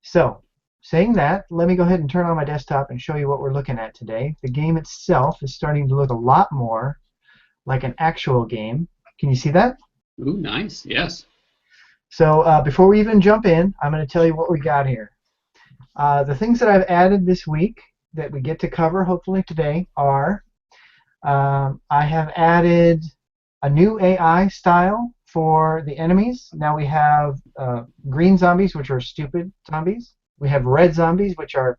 So, saying that, let me go ahead and turn on my desktop and show you what we're looking at today. The game itself is starting to look a lot more like an actual game. Can you see that? Ooh, nice. Yes. So before we even jump in, I'm going to tell you what we got here. The things that I've added this week that we get to cover hopefully today are I have added a new AI style for the enemies. Now we have green zombies, which are stupid zombies. We have red zombies, which are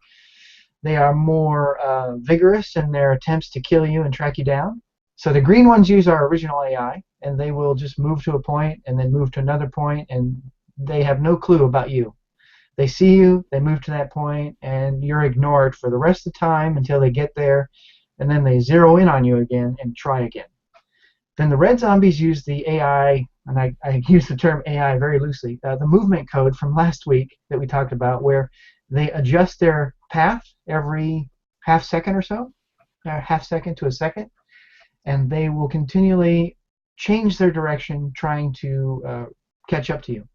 more vigorous in their attempts to kill you and track you down. So the green ones use our original AI, and they will just move to a point and then move to another point, and they have no clue about you. They see you, they move to that point, and you're ignored for the rest of the time until they get there, and then they zero in on you again and try again. Then the red zombies use the AI, and I use the term AI very loosely, the movement code from last week that we talked about, where they adjust their path every half second or so, half second to a second, and they will continually change their direction trying to catch up to you.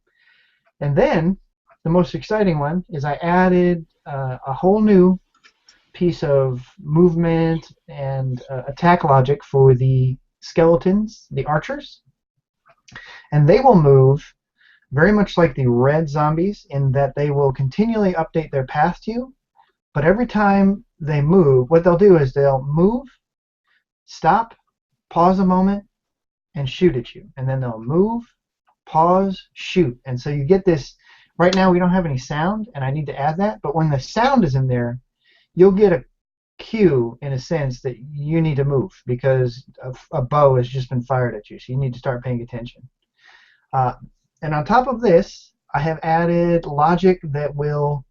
And then the most exciting one is I added a whole new piece of movement and attack logic for the skeletons, the archers, and they will move very much like the red zombies in that they will continually update their path to you, but every time they move, what they'll do is they'll move, stop, pause a moment, and shoot at you, and then they'll move, pause, shoot, and so you get this. Right now we don't have any sound, and I need to add that, but when the sound is in there, you'll get a cue in a sense that you need to move because a bow has just been fired at you, so you need to start paying attention. And on top of this, I have added logic that will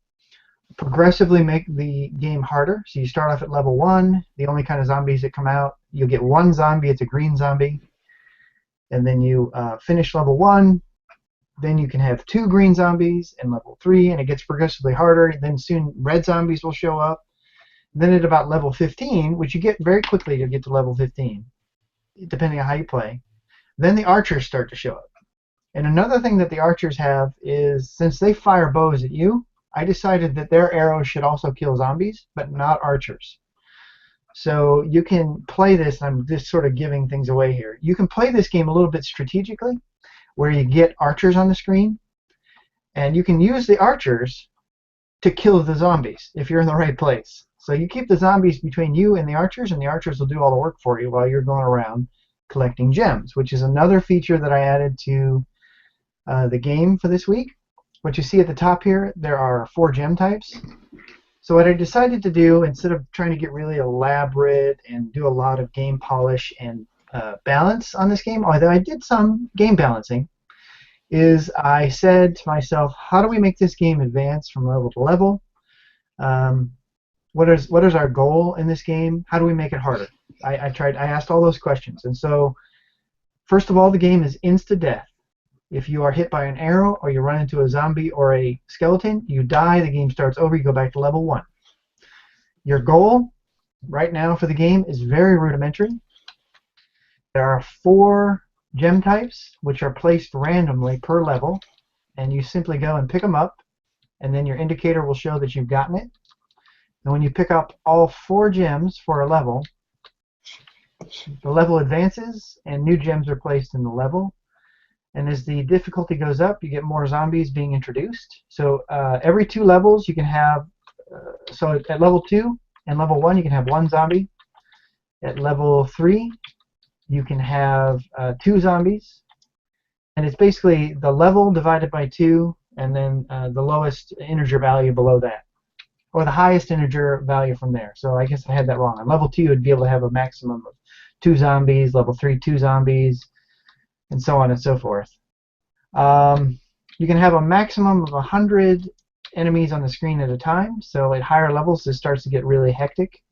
progressively make the game harder. So you start off at level 1, the only kind of zombies that come out, you'll get one zombie, it's a green zombie, and then you finish level 1, then you can have 2 green zombies in level 3, and it gets progressively harder. Then soon red zombies will show up. Then at about level 15, which you get very quickly, you'll get to level 15, depending on how you play, then the archers start to show up. And another thing that the archers have is, since they fire bows at you, I decided that their arrows should also kill zombies, but not archers. So you can play this, and I'm just sort of giving things away here. You can play this game a little bit strategically, where you get archers on the screen, and you can use the archers to kill the zombies if you're in the right place. So you keep the zombies between you and the archers will do all the work for you while you're going around collecting gems, which is another feature that I added to the game for this week. What you see at the top here, there are 4 gem types. So what I decided to do, instead of trying to get really elaborate and do a lot of game polish and balance on this game, although I did some game balancing, is I said to myself, how do we make this game advance from level to level? What is our goal in this game? How do we make it harder? I asked all those questions. And so, first of all, the game is insta-death. If you are hit by an arrow or you run into a zombie or a skeleton, you die, the game starts over, you go back to level 1. Your goal right now for the game is very rudimentary. There are 4 gem types which are placed randomly per level, and you simply go and pick them up, and then your indicator will show that you've gotten it. And when you pick up all 4 gems for a level, the level advances and new gems are placed in the level. And as the difficulty goes up, you get more zombies being introduced. So every 2 levels you can have, so at level 2 and level 1 you can have 1 zombie. At level 3 you can have 2 zombies. And it's basically the level divided by 2 and then the lowest integer value below that, or the highest integer value from there. So I guess I had that wrong. On level 2 you'd be able to have a maximum of 2 zombies, level 3 2 zombies, and so on and so forth. You can have a maximum of 100 enemies on the screen at a time, so at higher levels this starts to get really hectic.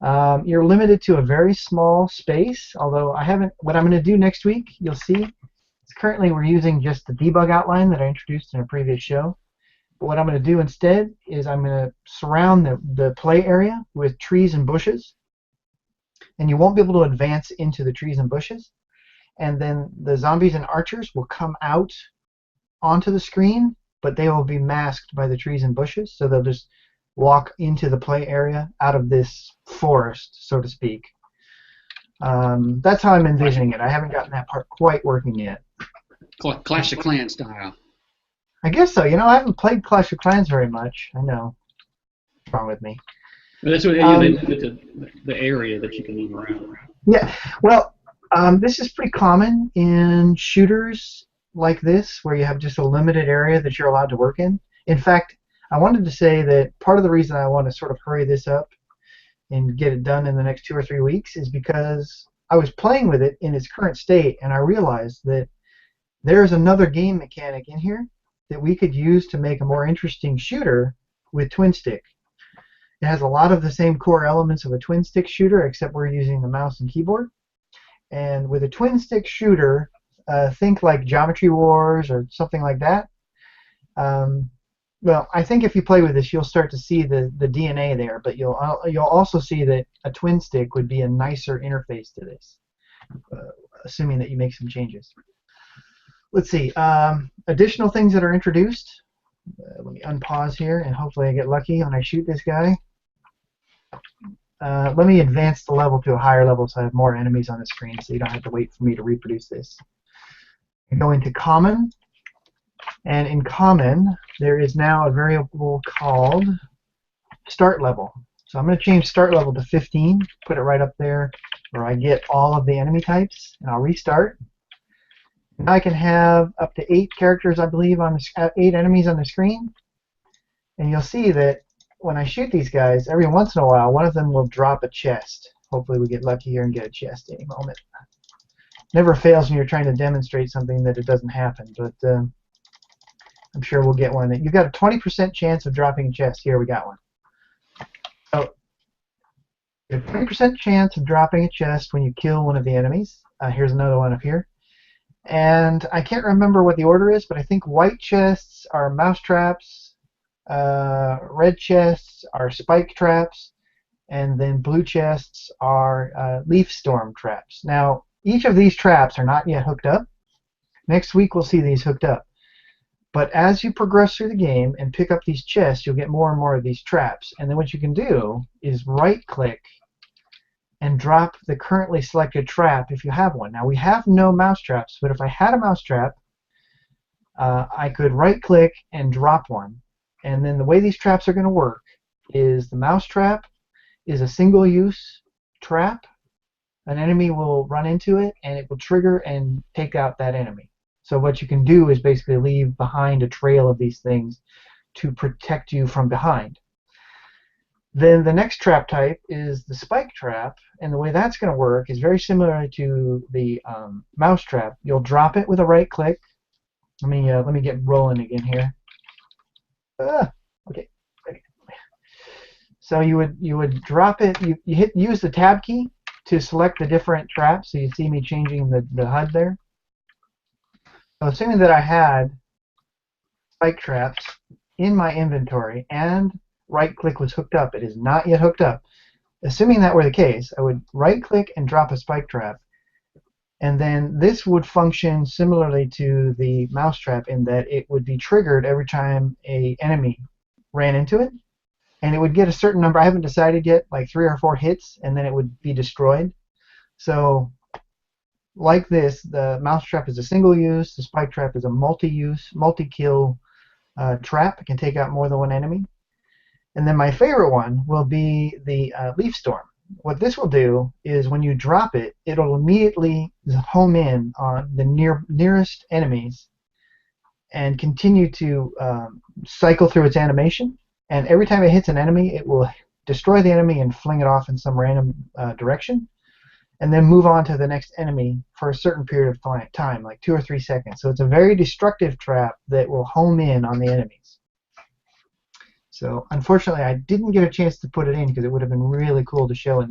You're limited to a very small space, although what I'm going to do next week, you'll see, currently we're using just the debug outline that I introduced in a previous show. But what I'm going to do instead is I'm going to surround the play area with trees and bushes, and you won't be able to advance into the trees and bushes. And then the zombies and archers will come out onto the screen but they will be masked by the trees and bushes, so they'll just walk into the play area out of this forest, so to speak. That's how I'm envisioning it. I haven't gotten that part quite working yet. Clash of Clans style. I guess so. You know, I haven't played Clash of Clans very much. I know. What's wrong with me? But that's what they limit the area that you can move around. Yeah. Well, this is pretty common in shooters like this, where you have just a limited area that you're allowed to work in. In fact, I wanted to say that part of the reason I want to sort of hurry this up and get it done in the next 2 or 3 weeks is because I was playing with it in its current state, and I realized that there's another game mechanic in here that we could use to make a more interesting shooter with twin stick. It has a lot of the same core elements of a twin stick shooter, except we're using the mouse and keyboard. And with a twin stick shooter, think like Geometry Wars or something like that. Well, I think if you play with this, you'll start to see the DNA there, but you'll also see that a twin stick would be a nicer interface to this, assuming that you make some changes. Let's see. Additional things that are introduced. Let me unpause here, and hopefully I get lucky when I shoot this guy. Let me advance the level to a higher level so I have more enemies on the screen, so you don't have to wait for me to reproduce this. I go into Common, and in Common there is now a variable called Start Level. So I'm going to change Start Level to 15, put it right up there where I get all of the enemy types, and I'll restart. Now I can have up to 8 characters, I believe, on the 8 enemies on the screen, and you'll see that when I shoot these guys, every once in a while, one of them will drop a chest. Hopefully we get lucky here and get a chest any moment. Never fails when you're trying to demonstrate something that it doesn't happen, but I'm sure we'll get one. You've got a 20% chance of dropping a chest. Here, we got one. So, a 20% chance of dropping a chest when you kill one of the enemies. Here's another one up here. And I can't remember what the order is, but I think white chests are mouse traps, red chests are spike traps, and then blue chests are leaf storm traps. Now, each of these traps are not yet hooked up. Next week we'll see these hooked up. But as you progress through the game and pick up these chests, you'll get more and more of these traps. And then what you can do is right-click and drop the currently selected trap if you have one. Now, we have no mouse traps, but if I had a mouse trap, I could right-click and drop one. And then the way these traps are going to work is the mouse trap is a single-use trap. An enemy will run into it, and it will trigger and take out that enemy. So what you can do is basically leave behind a trail of these things to protect you from behind. Then the next trap type is the spike trap, and the way that's going to work is very similar to the mouse trap. You'll drop it with a right click. Let me get rolling again here. Okay. So you would drop it. You use the tab key to select the different traps. So you see me changing the HUD there. So assuming that I had spike traps in my inventory and right click was hooked up. It is not yet hooked up. Assuming that were the case, I would right click and drop a spike trap, and then this would function similarly to the mouse trap in that it would be triggered every time an enemy ran into it, and it would get a certain number. I haven't decided yet, like 3 or 4 hits, and then it would be destroyed. So like this, the mouse trap is a single use, the spike trap is a multi-use, multi-kill trap. It can take out more than one enemy. And then my favorite one will be the leaf storm. What this will do is when you drop it, it'll immediately home in on the nearest enemies and continue to cycle through its animation. And every time it hits an enemy, it will destroy the enemy and fling it off in some random direction, and then move on to the next enemy for a certain period of time, like 2 or 3 seconds. So it's a very destructive trap that will home in on the enemies. So unfortunately, I didn't get a chance to put it in because it would have been really cool to show in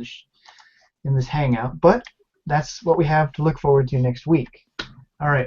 this hangout. But that's what we have to look forward to next week. All right.